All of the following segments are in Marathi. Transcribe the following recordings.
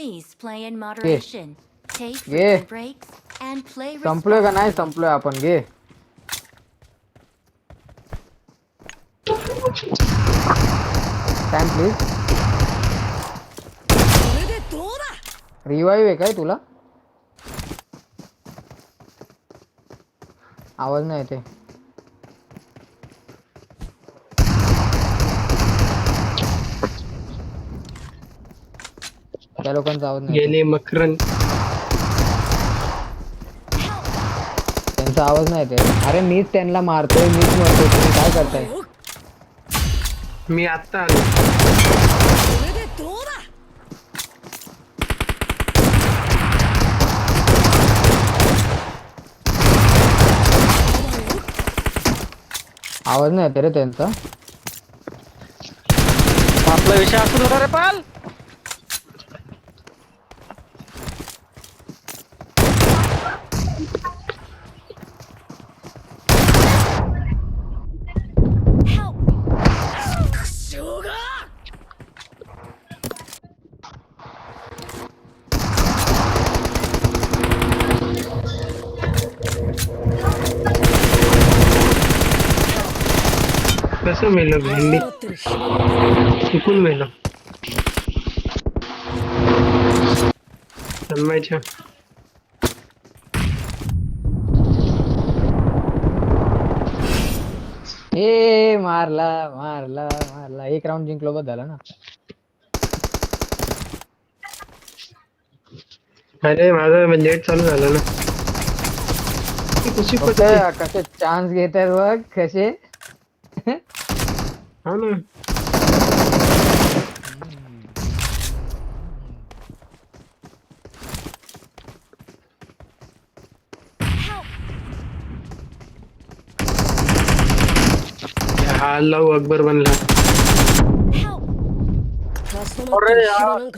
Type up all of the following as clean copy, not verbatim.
Please play in moderation. Take ये frequent breaks and play संपलोय का नाही responsibly. संपलोय आपण घे टाइम प्लीज रिवाइव आहे काय तुला आवाज नाही येते त्या लोकांचा आवाज नाही येते. गेले मकरन. त्यांचा आवाज नाही येते अरे मीच त्यांना मारतोय मीच मरतोय तुम्ही काय करताय मी आता आलो. आवाज नाही येते रे त्यांचा आपला विषय असू रे पाल कसं मेलं भेंडी चुकून मेलं जन्मायच्या. ए मारला मारला मारला एक राऊंड जिंकलो बस झाला ना अरे माझा लेट चालू झालं ना. ती कशी पटली. कसे चान्स घेतात बघ कसे हा ना. हा अल्लाहू अकबर बनला. अरे यार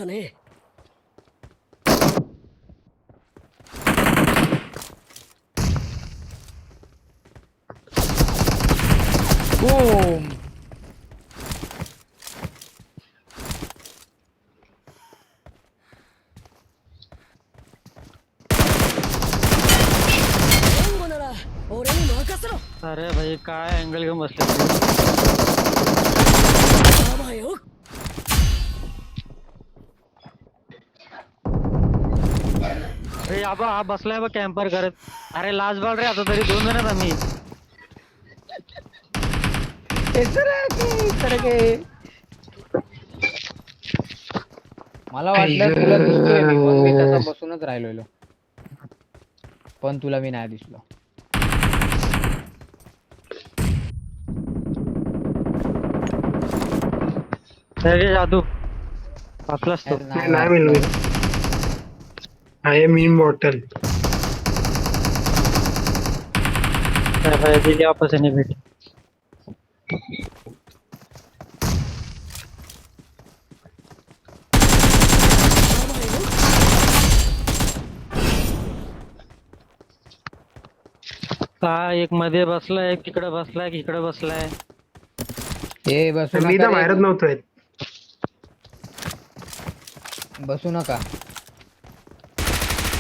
बूम अरे भाई काय अँगल घेऊन बसले अरे आबा हा बसलाय बघ कॅम्पर करत अरे लास्ट बॉल रे आता तरी 2 जण आहेत आम्ही मला वाटलं तुला दिसतोय मी मग मी तसा बसूनच राहिलेलो पण तुला मी नाही दिसलो अरे जादू बसलास तो अरे नाही मिळलो. I am in bottle. दिली वापस नाही भेट एक मध्ये बसलाय एक तिकडे बसलाय एक इकडे बसलाय ए बसू मी तर नका बाहेरच रे. नव्हतोय. बसू नका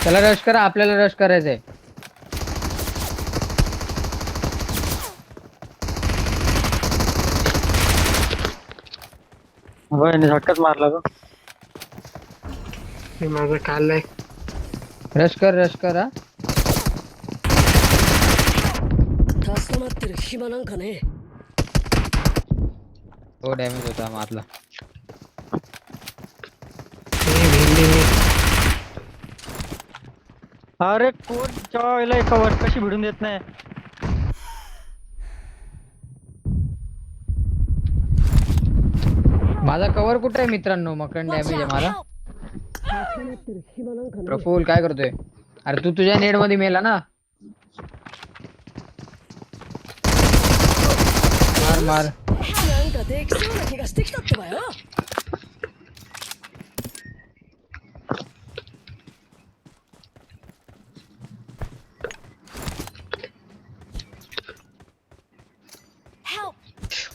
त्याला रश करा आपल्याला रश करायचंय होय झटकाच मारला ग हे माझं काल आहे. रश कर हा हो डॅमेज होता मारला हे भेंडी मी. अरे कोण चॉयला कवर कशी भिडून देत नाही माझा कव्हर कुठे आहे मित्रांनो मकरन डॅमेज आहे मला प्रफुल काय करतोय अरे तू तुझ्या नेट मध्ये मेला ना मार मार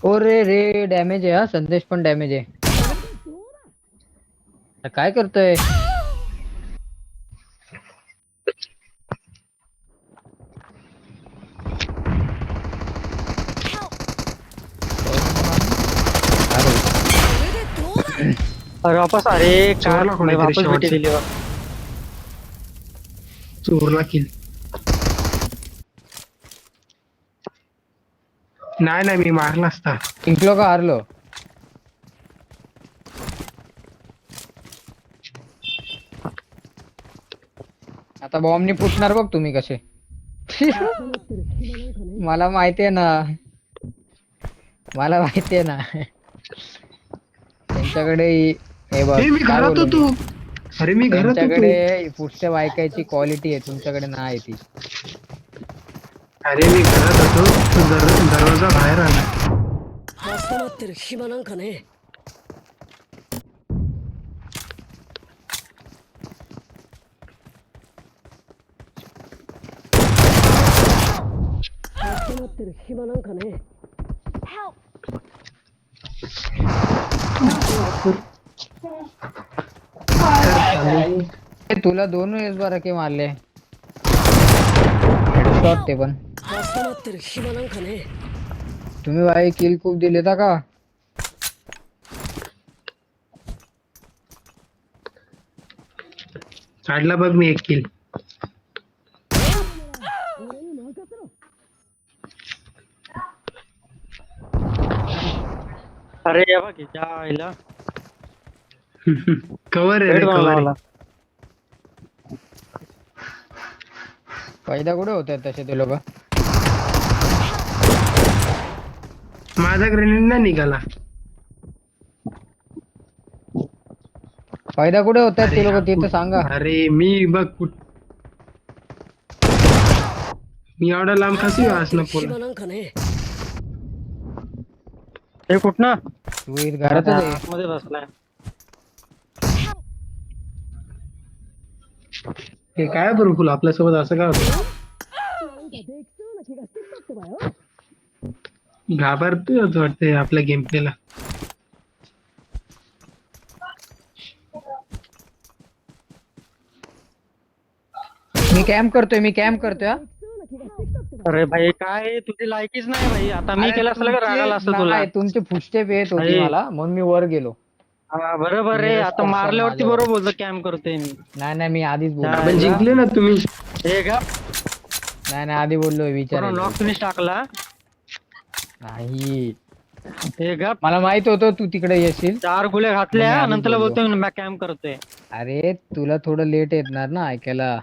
ओरे रे डॅमेज आहे हा संदेश पण डॅमेज आहे काय करतोय अरे वापस अरे काय चोरला कोणी तरी वापस भेटी शेवटची. दिली बा. चोरला किल. नाही नाही मी मारला असता. जिंकलो का हारलो? आता बॉम्बनी फुटणार बघ तुम्ही कसे. मला माहितीये ना, मला माहितीये ना. त्यांच्याकडे हे बघ हे मी काय घरात बोलू मी? होतो. अरे मी घरात होतो. त्यांच्याकडे पुढच्या ऐकायची क्वालिटी आहे, तुमच्याकडे नाही ती. अरे मी घरात होतो तो दरवाजा बाहेर आला. 挟まってる暇なんかねえ 挟まってる暇なんかねえ ए, तुला दोन वेळेस बरं की मारले हेडशॉट ते पण. 挟まってる暇なんかねえ तुम्ही भाई किल खूप दिलेता का? काढला बघ मी एक किल. अरे या बघ हिच्या आईला कवर आहे हेड रे मारला कवर. मला. फायदा कुठे होतात तसे ते लोक? माझा ग्रेनेड नाही निघाला. फायदा कुठे होतात ते अरे लोक ते तर सांगा. अरे मी बघ मी एवढा लांब कशी वाचणार 暇 पुन्हा. なんかねえ हे कुठं तू इथं घरातच आहे. मध्ये बसलाय. हे काय बरं फुल आपल्यासोबत असं काय होतं. घाबरतोय वाटते आपल्या गेम प्लेला. मी कॅम्प करतोय हा. अरे भाई काय तुझी लायकीच नाही भाई. आता मी अरे केलं असलं का रागाला असतं तुमचे- तुला. नाही, तुमचे फुटस्टेप येत होती अरे. मला म्हणून मी वर गेलो. हा बरोबर रे. मी आता रस्त्यावर मारल्यावरती माझ्यावर. बरोबर बोलतो कॅम्प करतोय मी. नाही मी आधीच बोललो. नाही. आपण जिंकले ना तुम्ही. हे का नाही आधी बोललो विचार. नॉक फिनिश टाकला. नाही हे गप मला माहित होतं तू तिकडे येशील. 4 गुले घातल्या मी आधीच नंतर बोललो. बोलतोय मी कॅम्प करतोय. अरे तुला थोडं लेट येणार ना ऐकायला,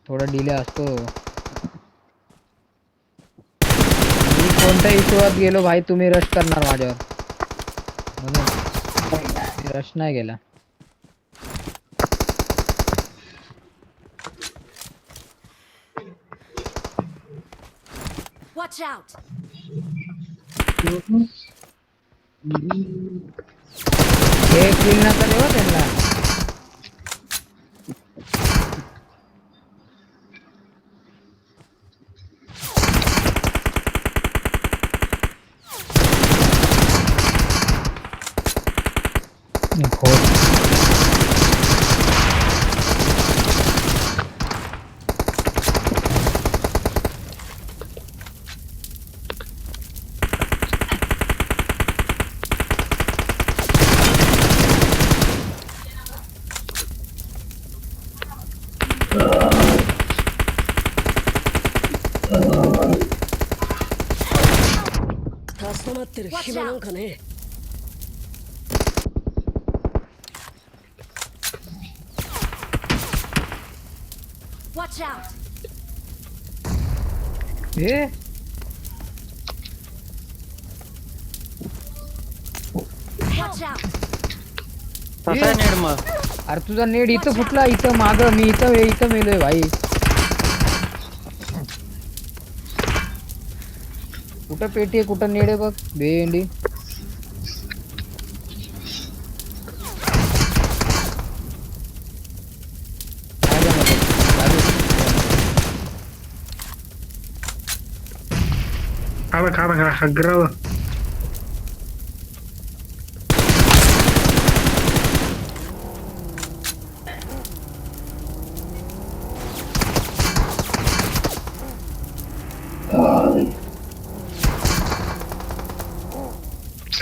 थोडा डिले असतो. मी कोणत्या इशूत गेलो भाई, तुम्ही रश करणार माझ्यावर म्हणून रश नाही गेला. Watch out! हे किल नका देवा त्यांना.挟まってる暇なんかねえ Watch out! हे Watch out! तसा नेड मग अरे तुझा नेट इथं फुटला, इथं माग मी इथं मेलोय भाई. कुठं पेटी आहे कुठं नेड आहे बघ भेंडी. खाबा हग्राव.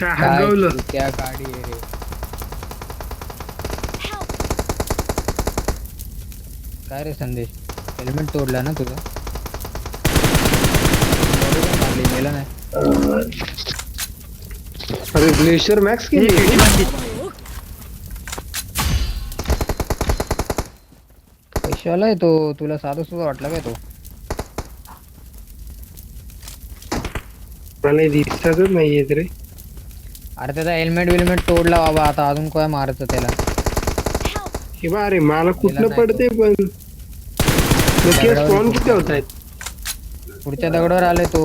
काय हगवलं. क्या गाडी आहे रे. काय रे संदेश हेल्मेट तोडला ना तुझं बॉडी पण मारली मेला नाही अरे ग्लेशियर मॅक्स केली पैशाला आहे तो तुला साधं सुद्धा वाटलं काय तो मला दिसतच नाहीये रे. अरे त्याचा हेल्मेट विल्मेट तोडला बाबा आता अजून काय मारायचं त्याला हे बा अरे मला कुठलं नाही पडते पण नक्की स्पॉन किती होत आहेत पुढच्या दगडावर आले तो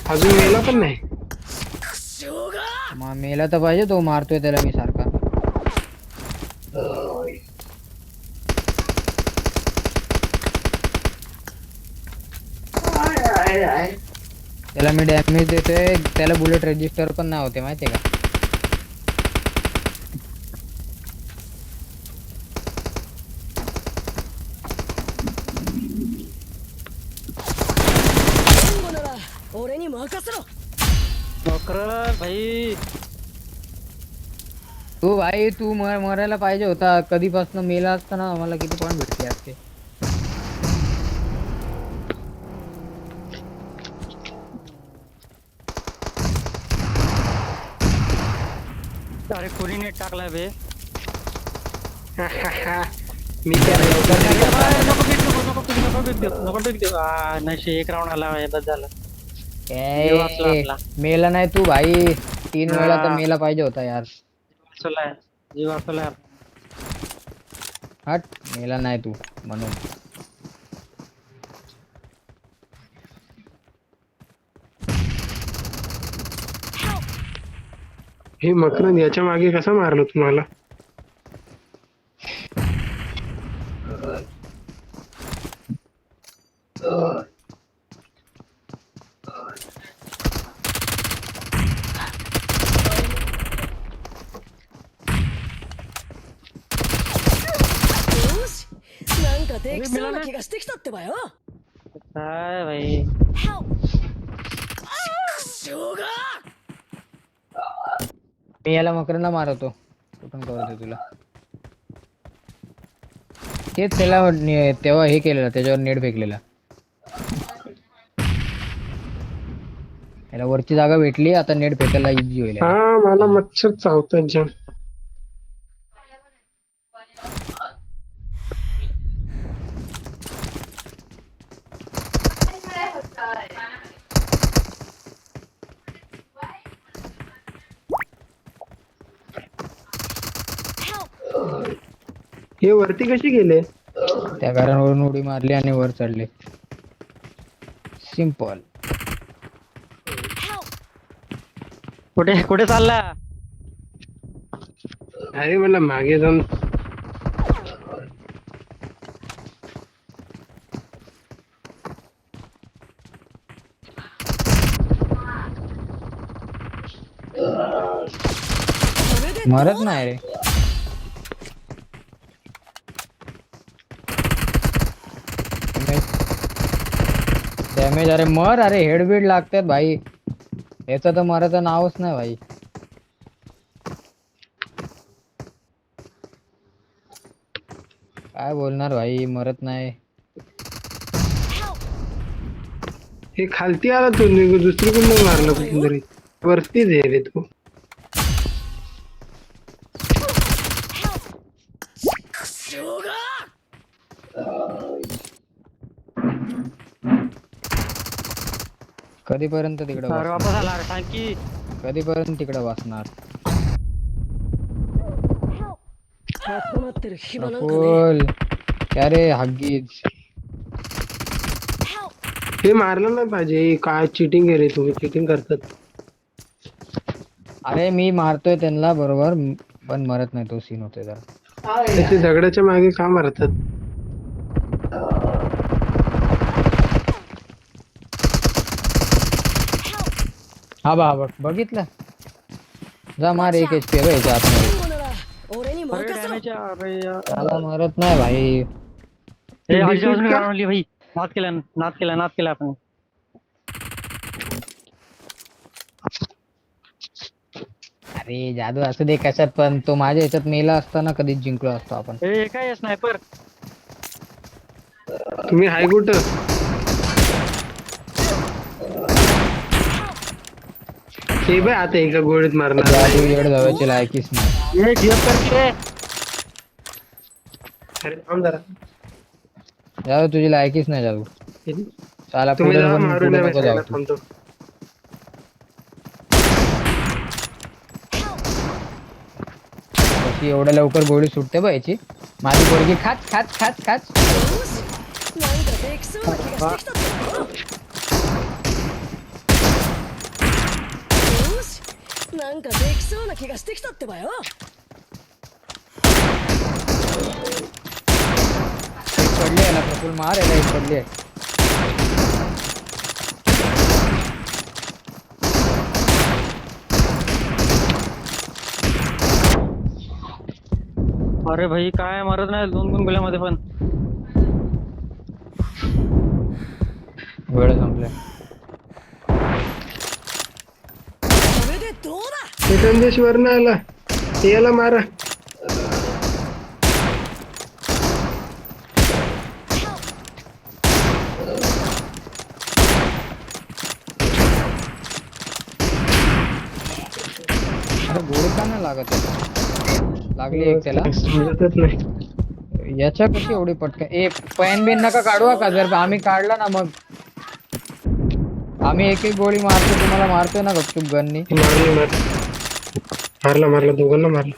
अजून मेला पण नाही. मग मेला तर पाहिजे तो मारतोय त्याला मी सारखा त्याला मी डॅमेज देतोय त्याला बुलेट रजिस्टर पण नाही होते माहितीये का नोकर भाई तू भाई तू मरायला पाहिजे होता कधीपासून मेला असता ना आम्हाला किती पॉईंट भेटले असते अरे कोणी नेट टाकलाय बे मी काय नशी एक राऊंड आला बस झालं ए, जीव वाचला आपला. मेला नाही तू भाई 3 वेळा तर मेला पाहिजे होता यार वाचलाय जीव वाचलाय हट मेला नाही तू म्हणून हे मकरंद याच्या मागे कसा मारलं तुम्हाला काय भाई मी याला मकरंदला मारवतो कुठून कळतो तुला तेच त्याला तेव्हा हे केलेलं त्याच्यावर नेट फेकलेला याला वरची जागा भेटली आता नेट फेकायला इझी होईल याला. हा मला मच्छर चावतात जाम हे वरती कशी गेले त्या घरावरून उडी मारली आणि वर चढले सिंपल कुठे कुठे चालला अरे मला मागे जाऊन मरत नाही रे डॅमेज अरे मर अरे हेडबीड लागतात भाई याचं तर मराचं नावच नाही भाई काय बोलणार भाई मरत नाही हे खालती आला तो दुसरीकडून मारला कुठून तरी वरतीच आहे रे तू कधीपर्यंत तिकडे अरे वापस आला अरे सांग की कधीपर्यंत तिकडे वाचणार 挟まってる暇なんかね बोल क्या रे हग्गीज हे मारलं नाही पाहिजे काय चिटिंग आहे रे तुम्ही चिटिंग करतात अरे मी मारतोय त्यांना बरोबर पण मरत नाही तो सीन होतोय जरा त्याचे दगडाच्या मागे का मारतात हा बा बघ बघितलं जा मार एक एचपी आहे याच्या आतमध्ये 俺に अरे 任せろ डॅमेज अरे यार. त्याला मरत नाही भाई ए, आजूबाजूने दिसलीस का? ground ली भाई नाद केला आपण अरे जादू असू दे कशात पण तो माझ्या ह्याच्यात मेला असता ना कधीच जिंकलो असतो आपण ए काय स्नायपर तुम्ही हाय कुठं? हे बाय आता एका गोळीत मारणार जादू नाही. एवढं जावायची लायकीच नाही. ये गिफ्ट करते. अरे थांब जरा. जादू तुझी लायकीच नाही जादू. चला तुम्ही पुढे जा, नको मारून पुढे या, मी नको जाऊ साईडला तू. थांबतो. कशी एवढ्या लवकर गोळी सुटते बा याची. माझी पोरगी खाच खाच खाच खाच. なんかできそうな気がしてきたってばよ。よし、なんかできそうな気がしてきたってばよ。 एक पडली याला प्रफुल मार याला एक पडली आहे. अरे भाई काय मरत नाही 2-2 गोळ्यामध्ये पण. वेळ संपले. これでどうだ。 हे संदेश वरनं आला. याला मारा. अरे गोळी का नाही लागत आहे? लागली एक त्याला. समजतच नाही. याच्या कशी एवढी पटकन ए पॅन बिन नका काढू का. जर आम्ही काढला ना मग आम्ही एक एक गोळी मारतो तुम्हाला मारतोय ना गपचूप गननी. मारला दोघांना मारला.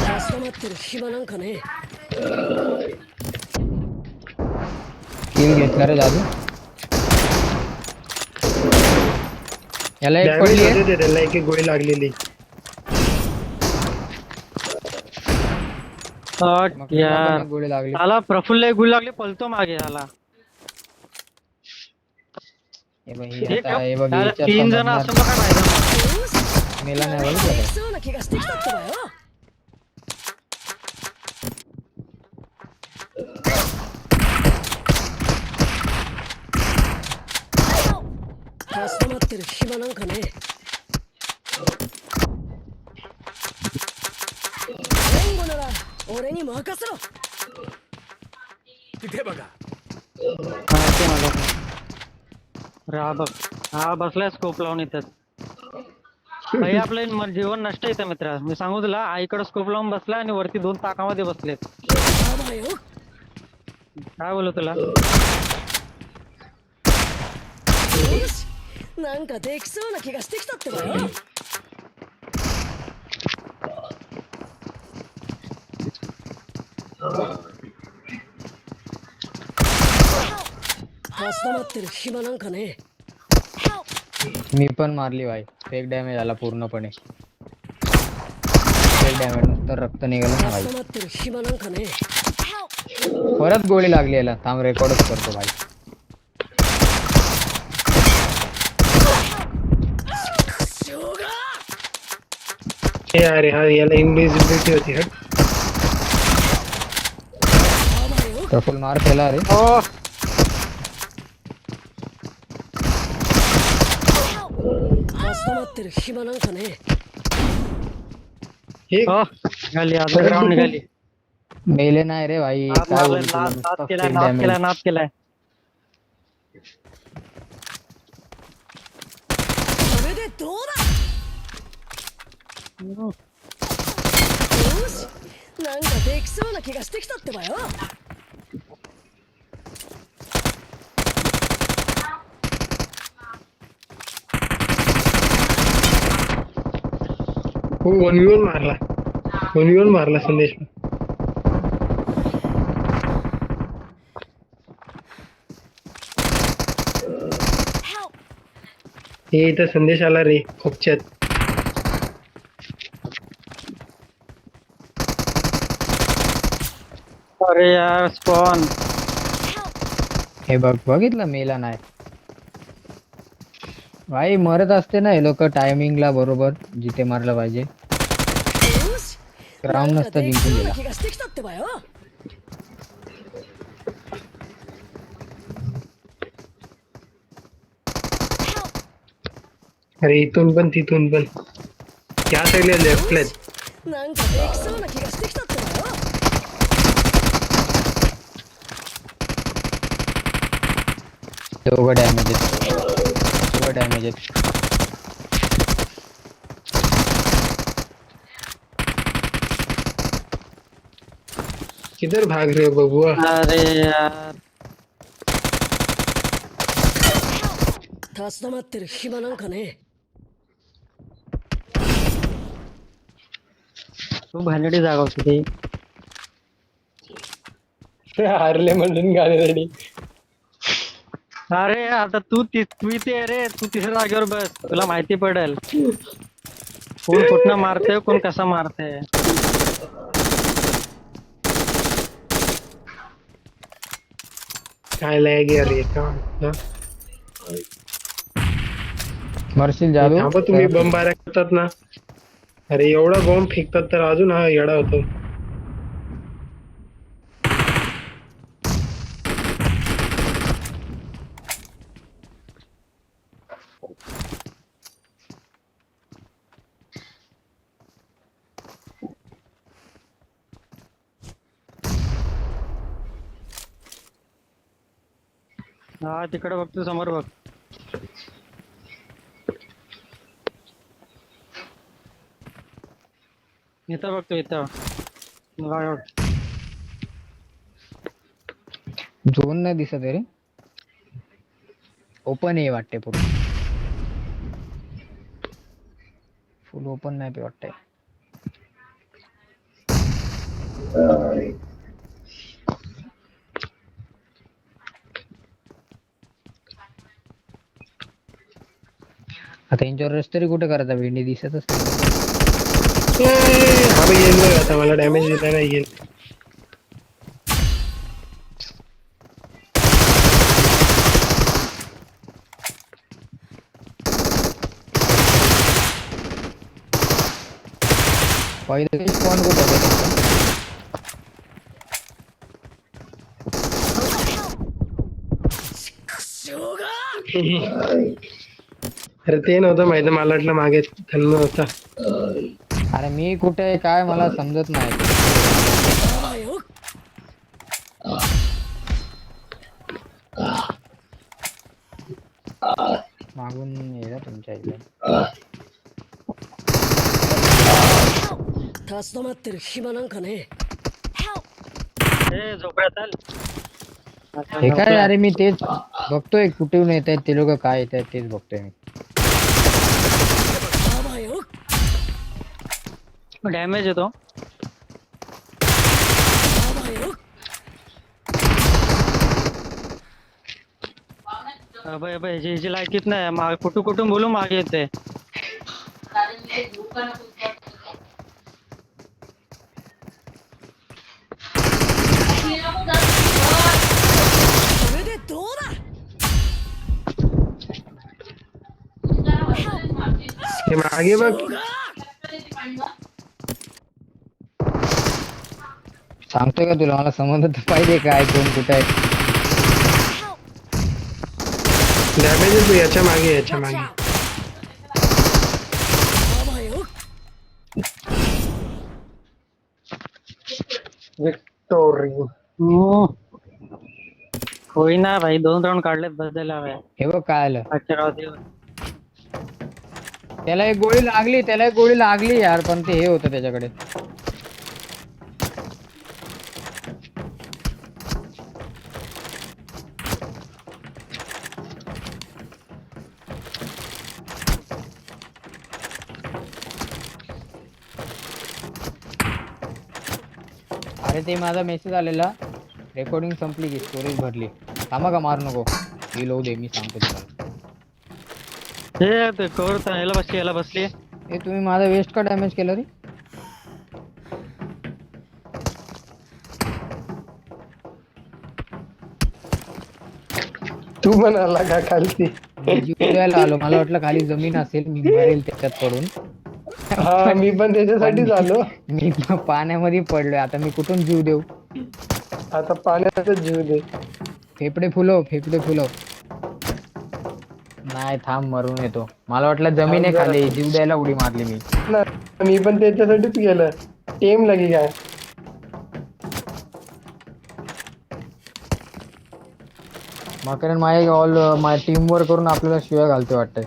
挟まってる暇なんかね。 किल घेतला रे जादू. याला एक डॅमेज पडली आहे. होते त्याला एक एक गोळी लागलेली. मग तुला पण यार एक गोळी लागली. त्याला प्रफुल्ल एक गोळी लागली पळतो मागे झाला. हे बघ हे आता हे बघ याच्यात 3 जण समजणार. असून काय फायदा. よし、 मेला なん नाही か बघितलं で काय? きそうな気がしてきたってばよ。 挟まってる暇なんかね。援護なら俺に任せろ。 अरे हा बघ हा बसलाय स्कोप लावून इथं. भाई आपलं जीवन नष्ट आहे इथं मित्रा. मी सांगू तुला आईकडे स्कोप लावून बसलाय आणि वरती 2 ताकामध्ये बसलेत. やばいよ。 काय बोलू तुला. よし、なんかできそうな気がしてきたってばよ。 挟まってる暇なんかね。 मी पण मारली भाई. फेक डॅमेज आला पूर्णपणे. फेक डॅमेज नुसतं रक्त निघालं ना भाई. 挟まってる暇なんかね。 परत गोळी लागली याला. थांब रेकॉर्डच करतो भाई. हे अरे हा याला इनविजिबिलिटी होती. हट. やばいよ。 प्रफुल मार केला रे. हो 挟まってる暇なんかね。 हे हो निघाली आता ग्राउंड निघाली. मेले नाही रे भाई. नाद काय मारलाय, बोलू तुला, नाद नुसतं नाद केलाय fake नाद damage. केलाय नाद केलाय. これでどうだ。よし、なんかできそうな気がしてきたってばよ。 हो 1v1 मारला. 1v1 मारला संदेश. हे इथं संदेश आला रे खोपच्यात. अरे यार स्पॉन. हे बघ बघितलं मेला नाही भाई. मरत असते ना हे लोक टायमिंगला बरोबर जिथे मारलं पाहिजे. よし、 ग्राउंड なんか नसतं でき जिंकून そうな गेला. 気がしてきたってばよ。 हे अरे इथून पण तिथून पण या साईडला लेफ्टला なんかできそうな気がしてきたってばよ。 दोघं डॅमेज आहेत, दोघं डॅमेज आहेत. किधर भाग रहे हो बबुआ? अरे यार 立ち止まってる暇なんかねえ。 तू भानडी जागा होती ती. हारले म्हणून गाणे रेडी. अरे आता तू इथे आहे रे, तू तिसऱ्या जागेवर बस, तुला माहिती पडेल कोण कुठनं मारतंय कोण कसा मारतंय. काय लॅग यार येतो. मरशील जादू. थांबा तुम्ही बॉम्ब बारा करतात ना. अरे एवढा बॉम्ब फेकतात तर अजून हा येडा होतो. हा तिकडे बघ, तू समोर बघ. इथं बघतो इथं. बघ. झोन नाही दिसत आहे रे. ओपन आहे वाटते पूर्ण. फुल ओपन नाही ते वाटते. आता यांच्यावर रश तरी कुठे करायचा, भेंडी दिसतच नाही. हा भाई येईल बघ आता मला डॅमेज देता नाही येईल. पहिले स्पॉन कुठे होतं? अरे ते नव्हतं माहिती, मला वाटलं मागे खाल्लं होता. अरे मी कुठे आहे काय मला समजत नाही. あばよ。 मागून येईल तुमच्या इकडे. 立ち止まってる暇なんかねえ。 ए झोपड्यात आल. अच्छा, हे काय झोपड्यात. अरे मी तेच बघतोय कुठून येत आहेत ते लोक, काय येत आहेत तेच बघतोय मी. あばよ。 डॅमेज येतो. あばよ。 अबे अबे जी लायकीत नाही, मागे कुठून बोलू मागे येते. これでどうだ。 हे मागे बघ. सांगतोय का तुला, मला समजत पाहिजे काय कोण कुठे आहे. डॅमेज येतो याच्या मागे याच्या Watch मागे. out! あばよ。 विक्टोरी. होईना भाई, 2 राऊंड काढलेत बदलायला हवे. हे बघ काय आलं. आजच्या रात्री त्याला एक गोळी लागली यार, पण ते हे होतं त्याच्याकडे. अरे ते माझा मेसेज आलेला, रेकॉर्डिंग संपली की स्टोरेज भरली. थांबा का मारू नको, रिलोड दे मी सांगतो तुम्हाला. हे ते कवर याला बसली. हे तुम्ही माझा वेस्ट का डॅमेज केलं रे. तू पण आला का खालती? मी जीव द्यायला आलो, मला वाटलं खाली जमीन असेल मी मरेल त्याच्यात पडून. हा मी पण त्याच्यासाठीच आलो. मी पाण्यामध्ये पडलोय, आता मी कुठून जीव देऊ. आता पाण्यातच जीव दे. फेफडे फुलव. नाही थांब मरून येतो. मला वाटलं जमीन आहे खाली, जीव द्यायला उडी मारली मी. ना, मी पण त्याच्यासाठीच गेलं. टेम लगी काय. कारण माझ्या टीम वर करून आपल्याला शिवाय घालते वाटतंय.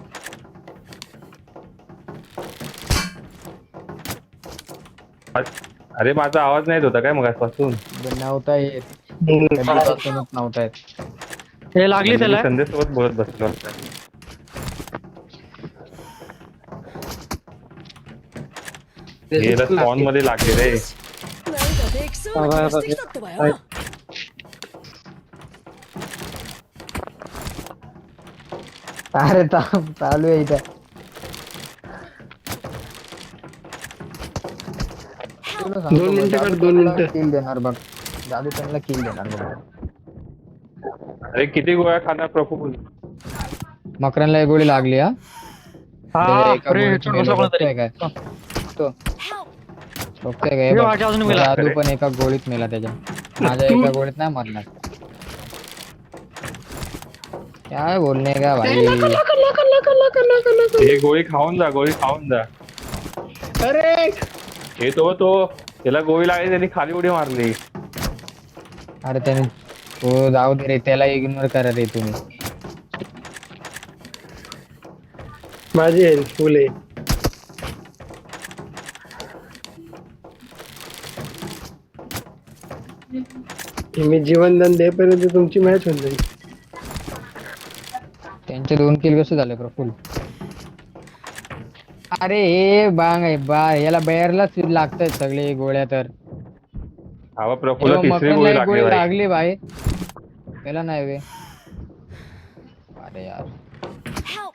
अरे माझा आवाज नाही येत होता काय मगासपासून? नव्हता येत, कधीपासूनच नव्हता येत. हे लागली त्याला. संदेश सोबत बोलत बसलो असता. गेला स्पॉन मध्ये लागले रे. なんかできそうな気がしてきたってばよ。 अरे थांब, चालू आहे इथं. तुला सांगतो 2 मिनिटं काढ, 2 जादू मिनिटं. किल देणार बघ. जादू त्यांना किल देणार बघ. अरे किती गोळ्या खाणार प्रफुल? मकरांना एक गोळी लागली हा. हा एका अरे गोळीत हेडशॉट मेलो, बसला कोणतरी. बघतोय काय तो Help! बघतोय काय हे बघ. वाटे अजून मेला. जादू पण एका गोळीत मेला त्याच्या. माझ्या एका गोळीत नाही मरणार. काय बोलणे का भाई. हे गोळी खाऊन जा, गोळी खाऊन जा. अरे हे तो त्याला गोळी लागली, त्यांनी खाली उडी मारली. अरे त्याने तो जाऊ दे रे, त्याला इग्नोर करा रे तुम्ही. माझी आहे फुल आहे. मी जीवनदान देईपर्यंत तुमची मॅच होऊन जाईल. त्यांचे 2 किल कसे झाले प्रफुल? अरे हे बांग आहे याला बेअरलाच लागतायत सगळे गोळ्या तर. हवा प्रफुल तेव्हा तिसरी मकरला गोळी एक लागली गोळी भाई. लागली भाई, त्याला नाही वे. अरे यार Help!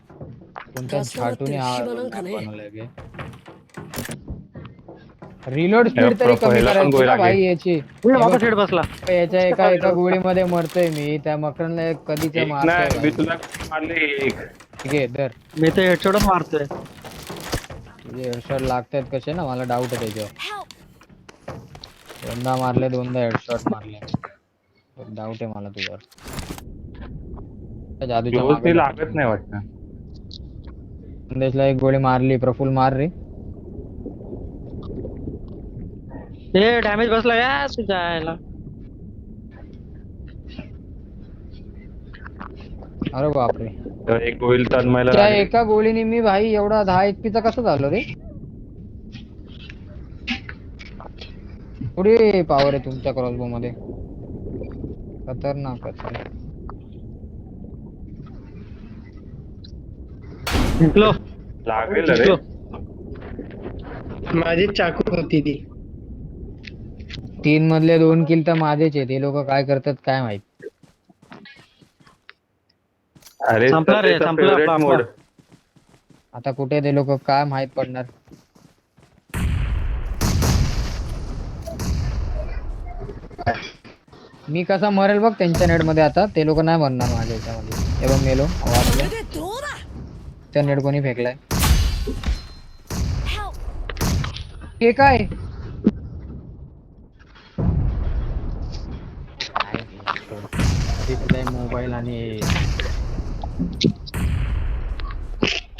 कोणत्या छाटूने शिवा नंका नाही. बनवलंय बे. रिलोड स्पीड तरी प्रफुल कमी ह्याला पण करायची गोळी ना लागली. भाई याची. हे वापस हेड बसला. याच्या एका गोळीमध्ये मरतोय मी, त्या मकरला कधीच एक मारतोय नाही, मी भाई. तुला मारले एक. ठीक आहे दर मी ते हेडशॉटच मारतोय. तुझे हेडशॉट लागतायत कसे ना, मला डाऊट आहे त्याच्यावर. Help! 2दा मारले, 2दा हेडशॉट मारले. डाऊट आहे मला तुझ्यावर. त्या जादूच्या क्लोज मागे ते लागत नाही वाटतं. संदेशला एक गोळी मारली. प्रफुल मार रे. हे डॅमेज बसला या तुझ्या यायला. अरे बापरे, तर एक गोळी तन्मयला त्या लागली. एका गोळीने मी भाई एवढा 10 HP चा कसं झालो रे? पुढे पॉवर आहे तुमच्या क्रॉसबो मध्ये, खतरनाक आहे. जिंकलो. लागेल रे. जिंकलो. माझी चाकू होती ती. 3 मधले 2 किल तर माझेच आहेत. हे लोक काय करतात काय माहित. अरे संपला रे, सध्याचा संपला favorite आपला. mode. आता कुठे ते लोक काय माहित पडणार. मी कसा मरेल बघ त्यांच्या नेट मध्ये. आता ते लोक नाही मरणार माझ्या याच्यामध्ये. हे बघ मेलो, こ वाचलं. れでどうだ。 त्या नेट कोणी फेकलाय? Help! हे काय? मोबाईल आणि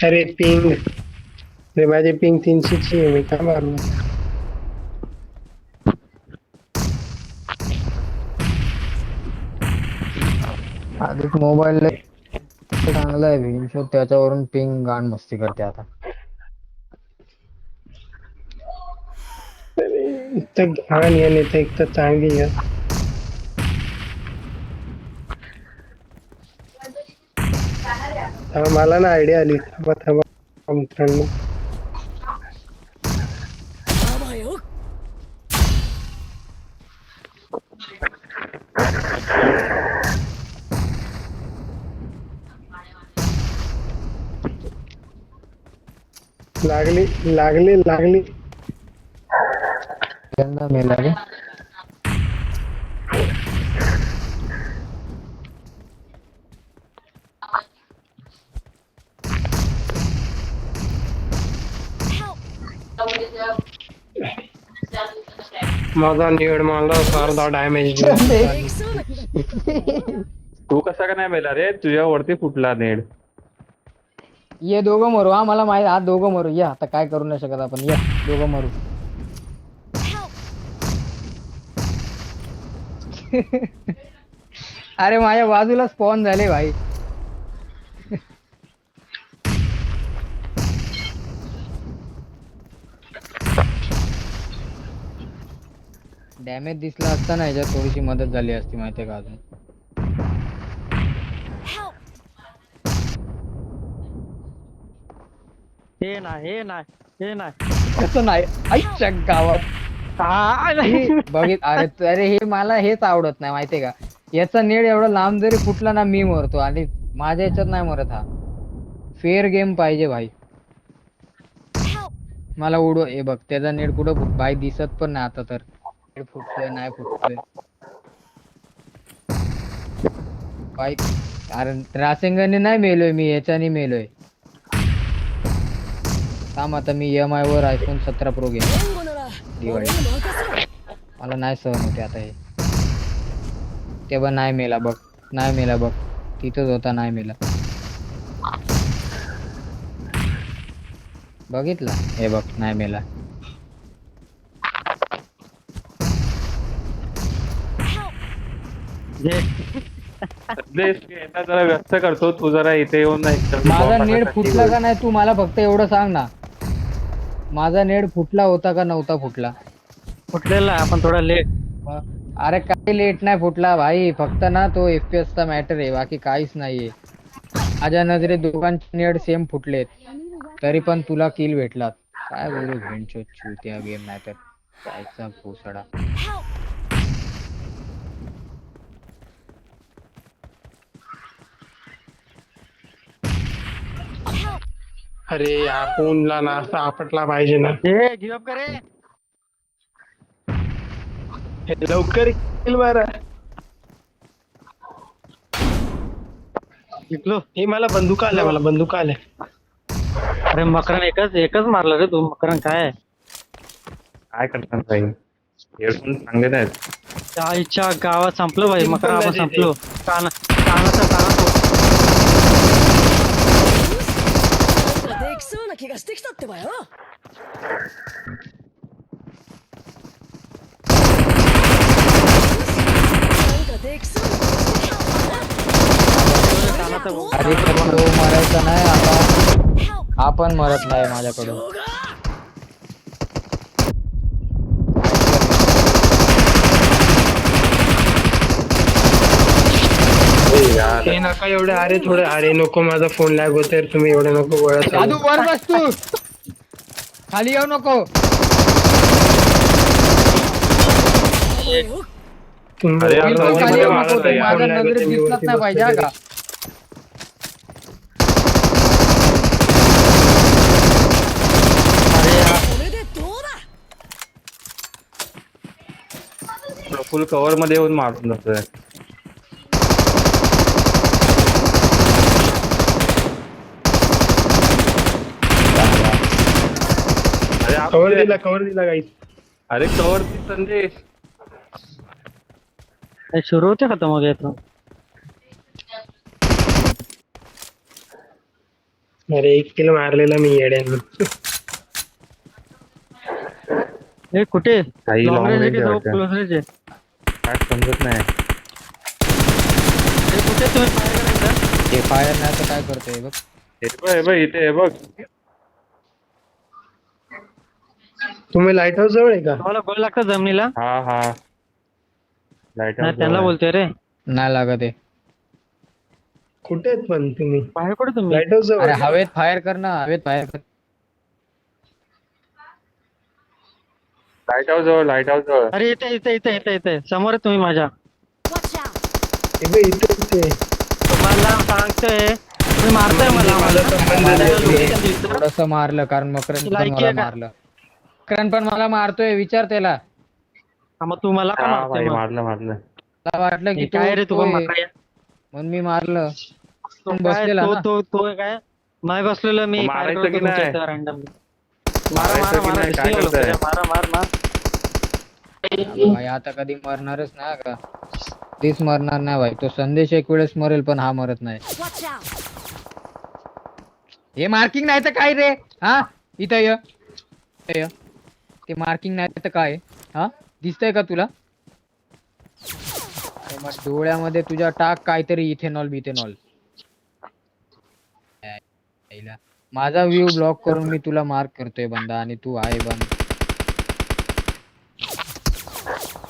अरे पिंग, अरे माझी पिंग 300 ची आहे. मी काय मारू. अधिक मोबाईल चांगला आहे भीमशो, त्याच्यावरून पिंग गाण मस्ती करते आता. एक तर घाण आहे आणि एक तर चांगली आहे. मला ना आयडिया आली. थांबा थांबा मित्रांनो. やばいよ。 लागली लागली लागली. त्यांना मेला रे. माझा निवड मारला अर्धा डॅमेज. できそうな気が。 तू कसा का नाही मेला रे? तुझ्यावरती फुटला नेड. ये दोघं मरू हा, मला माहिती हा दोघं मरू या, आता काय करू नाही शकत आपण, या दोघं मरू. Help! अरे माझ्या बाजूला स्पॉन झाले भाई. डॅमेज दिसला असता ना याच्यात थोडीशी मदत झाली असती माहितीये का अजून. Help! हे नाही कसं नाही आईच्या गावात काय हे बघित. अरे हे मला हेच आवडत नाही माहितीये का, याचा नेड एवढा लांब जरी फुटला ना मी मरतो, आणि माझ्या याच्यात नाही मरत हा. फेअर गेम पाहिजे भाई. Help! मला उडव हे बघ, त्याचा नेट कुठं भाई दिसत पण नाही आता तर. नेट फुटतोय नाही फुटतोय भाई. अरे रासेंगने नाही मेलोय मी, याच्याने मेलोय. थांब आता मी EMI वर iPhone 17 Pro घेईन 援護なら俺 दिवाळी. に任せろ मला नाही सहन होते आता हे. तेव्हा नाही मेला बघ, नाही मेला बघ, तिथंच होता नाही मेला. बघितला हे बघ नाही मेला. देश यांना जरा व्यस्त करतो, तू जरा इथे येऊन नाही माझा नेट फुटला का नाही तू मला फक्त एवढं सांग ना. माझा नेट फुटला होता का नव्हता फुटला? फुटलेला आहे, आपण थोडा लेट. अरे काही लेट नाही फुटला भाई, फक्त ना तो FPS चा मॅटर आहे, बाकी काहीच नाहीये. माझ्या नजरेत दोघांचे नेट सेम फुटलेत, तरी पण तुला किल भेटलात. काय बोलू भेंचो त्या गेम नाही तर जायचा भोसडा. Help! Help! अरे या फोनला ना सापडला पाहिजे ना. हे गिव अप करे. हे लवकर येईल बरं. जिंकलो. हे मला बंदूक आल्या. अरे मकरन एकच मारलं रे तू. मकरन काय काय करतात भाई, हेडफोन चांगले नाहीत. त्या आईच्या गावात संपलं भाई. तीन मकरन पण आपण नाही संपलो. कानाचा なんかできそうな気がしてきたってばよ なんかできそうな気がしてきたってば आधी तर तो मरायचा नाही, आता Help! हा पण मरत नाही माझ्याकडून. हे नका एवढे, अरे थोडे, अरे नको माझा फोन लॅग होतोय, तुम्ही एवढे नको गोळ्या दादू चालू. वर बस तू, खाली येऊ नको. तुम्ही अरे, एवढे आता नको खाली येऊ मला नको, तर तू माझ्या phone lag नजरेत होतोय, मी दिसलाच वरती नाही पाहिजे हा बसलोय. का.これでどうだ फुल कव्हर मध्ये येऊन मारून जातोय. अरे कव्हर दिला गाईस. अरे कव्हर संदेश. सुरू होते खतम हो गया तो. अरे 1 किलो मारलेला मी येड्यानं. हे कुठे काही लॉंग long रेंज आहे range की आहे जो वाटतं. क्लोज रेंज आहे? काय समजत नाही. हे कुठे तुम्ही फायर करायचं? हे फायर नाही तर काय करतोय बघ. हे बघ इथे हे बघ. तुम्ही लाईट हाऊस जवळ आहे का? तुम्हाला गोल लागतं जमिनीला? हा लाईट नाही त्यांना बोलतोय रे. नाही लागत आहे. कुठे आहेत पण तुम्ही? बाहेर कुठे तुम्ही? लाईट हाऊस जवळ अरे आहे का? हवेत फायर कर ना, हवेत फायर कर. लाईट हाऊस जवळ. अरे इथे समोर आहे तुम्ही माझ्या. Watch out! हे बघ, इथे तुम्हाला सांगतोय तुम्ही मारताय मला. माझा संबंध नाही. थोडस मारलं कारण मकरन पण लायकी मला आहे का? मारलं. मकरन पण मला मारतोय, विचार त्याला. हा, मग तू मला का हा मारतोय भाई मग? मारलं. मला वाटलं हे की काय रे तू तो आहे, मारताय? म्हणून मी मारलं. तो पण काय बसलेला ना. तो काय नाही बसलेलो मी. मारायचं fire करतो की नाही? तुमच्या इथं randomly. मारायचं की नाही? काय करताय? मारा. भाई आता कधी मरणारच नाही का, तीच मरणार नाही भाई. तो संदेश एक वेळेस मरेल पण हा मरत नाही. Watch out! हे मार्किंग नाही तर काय रे? हा इथं ये, इथं ये. ते मार्किंग नाही तर काय? हा दिसतंय का तुला? अरे मग डोळ्यामध्ये तुझ्या टाक काहीतरी इथेनॉल बिथेनॉल. यायला. माझा व्ह्यू ब्लॉक करून मी तुला मार्क करतोय बंदा आणि तू आहे बंद.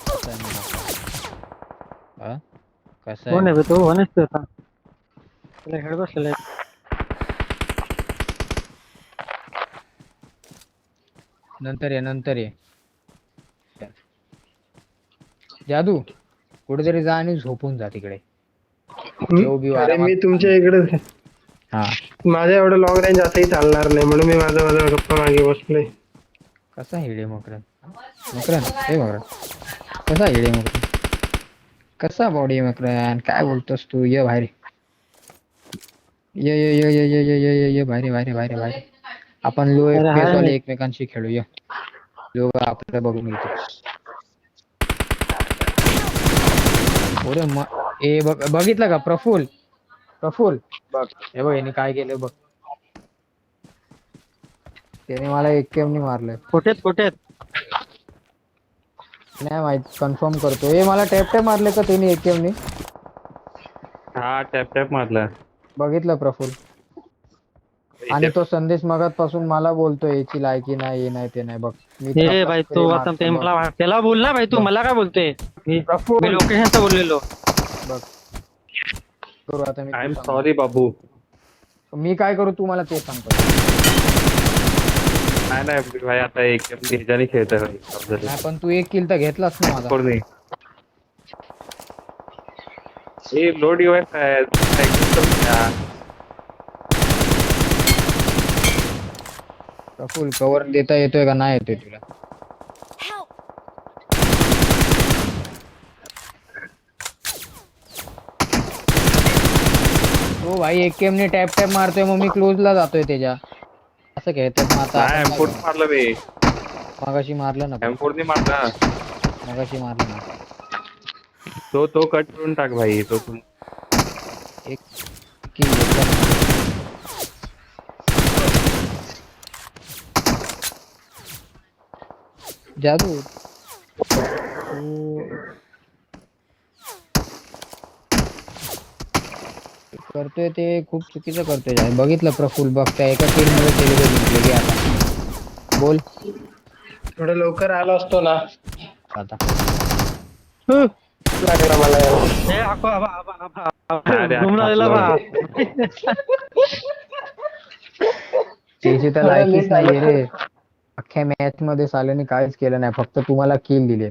कसा आहे मला? हा? कसा कोण आहे? आहे बे तो? वनच होता त्याला हेड बसलेला आहे. नंतर ये, नंतर ये. जादू कुठेतरी जा आणि झोपून जा तिकडे. जेव बिव अरे मी आरामात. तुमच्या इकडे हा माझ्या एवढं लॉंग रेंज असंही चालणार नाही म्हणून मी माझा गप्पा मागे बसलोय. कसा हिडे मकरन मकरन हे मकरन कसा हिडे मकरन कसा बॉडी मकरन काय बोलतोस तू? ये बाहेर ये ये ये ये ये ये ये ये ये बाहेर बाहेर बाहेर बाहेर. आपण लो अरे एफपीएस हाय वाले मी. एकमेकांशी खेळूया. लोक आपल्याला बघून येतो. अरे ए बघितलं का प्रफुल? प्रफुल बघ हे बघ याने काय केलं बघ. त्याने मला एक्केमनी मारलंय. कुठे नाही माहित कन्फर्म करतो. हे मला टॅप टॅप मारले का त्याने एक्केमनी? हा टॅप टॅप मारला. बघितलं प्रफुल? आणि तो संदेश मगातपासून मला बोलतोय याची लायकी नाही हे नाही ते नाही. बघ मी हे तुला भाई spray तू आता मारतो ते बघ. मला त्याला बोल ना भाई. तू मला काय बोलतोय? मी प्रफुल लोकेशनचं बोललेलो. बघ करू आता मी आय एम तू सांग. सॉरी बाबू. मी काय करू तू मला ते सांगतो. नाही भाई आता एक ह्याच्याने खेळतोय भाई. नाही पण तू एक किल तर घेतलास ना माझा. कोण नाही. हे लोड डिवाइस आहे. प्रफुल कव्हर देता येतोय का नाही येतोय तुला? Help! तो भाई एकेमने टॅप टॅप मारतोय मग मी क्लोजला जातोय त्याच्या. असं खेळतात मग आता नाही आपण एम4 काय मारलं बे. करू? मगाशी मारलं ना एम4 ने मारला. मगाशी मारलं ना. तो कट करून टाक भाई. तो तू एक किल घेतला. जादू करतोय ते खूप चुकीचं करतोय यार. बघितलं प्रफुल बघ त्या एका किल मध्ये ते लोकं जिंकले गे आता. बोल थोडं लवकर आलो असतो ना. आता. लागला मला यार. हे आखो आबा अरे, घुमला गेला बा. त्याची तर लायकीच नाहीये रे. अख्ख्या मॅच मध्ये साल्याने काहीच केलं नाही. फक्त तुम्हाला किल दिले.